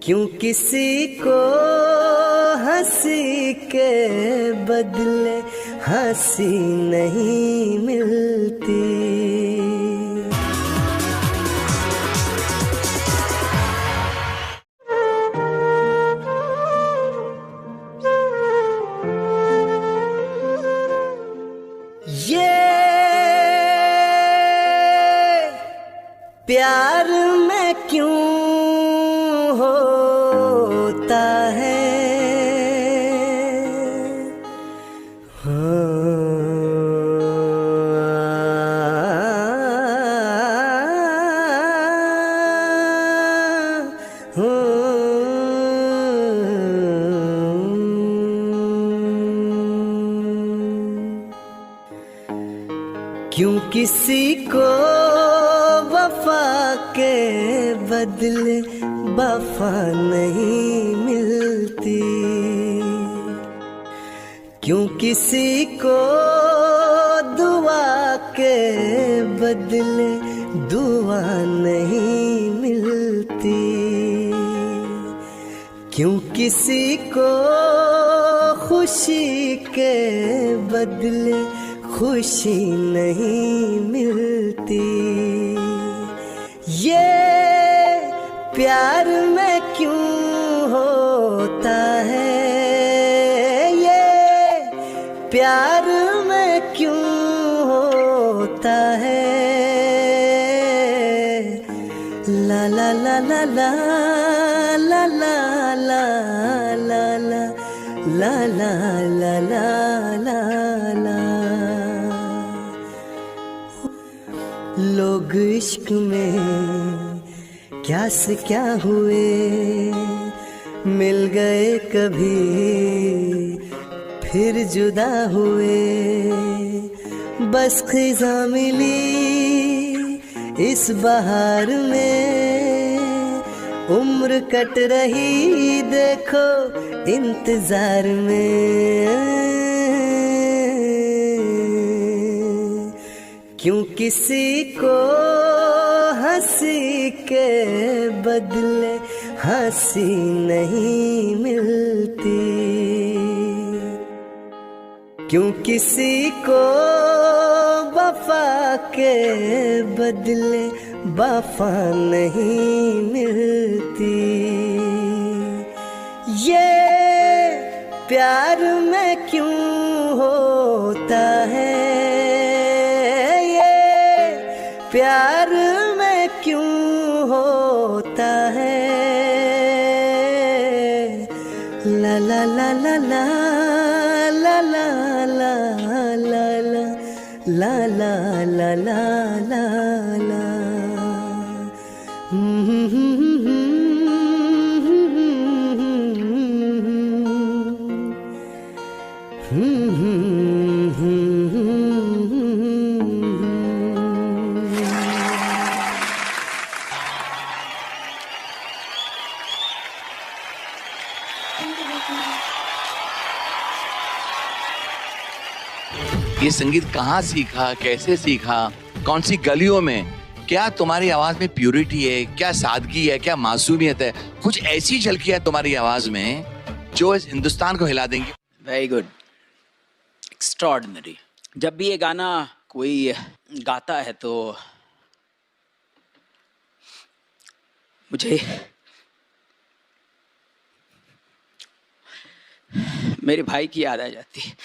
क्यों किसी को हंसी के बदले हंसी नहीं मिलती। ये प्यार में क्यों होता है, क्यों किसी को वफा के बदले वफा नहीं मिलती। क्यों किसी को दुआ के बदले दुआ नहीं मिलती। क्यों किसी को खुशी के बदले खुशी नहीं मिलती। ये प्यार में क्यों होता है, ये प्यार में क्यों होता है। ला ला ला ला ला ला ला ला ला ला ला ला ला ला ला। लोग इश्क में क्या से क्या हुए, मिल गए कभी फिर जुदा हुए। बस खिज़ा मिली इस बहार में, उम्र कट रही देखो इंतजार में। क्यों किसी को हंसी के बदले हंसी नहीं मिलती। क्यों किसी को वफा के बदले वफा नहीं मिलती। ये प्यार में क्यों होता है, प्यार में क्यों होता है। ला ला ला ला ला ला ला ला ला ला ला ला ला ला। ये संगीत कहाँ सीखा, कैसे सीखा, कौन सी गलियों में? क्या तुम्हारी आवाज में प्यूरिटी है, क्या सादगी है, क्या मासूमियत है? कुछ ऐसी झलकी है तुम्हारी आवाज में जो इस हिंदुस्तान को हिला देंगी। Very good, extraordinary. जब भी ये गाना कोई गाता है तो मुझे मेरे भाई की याद आ जाती है।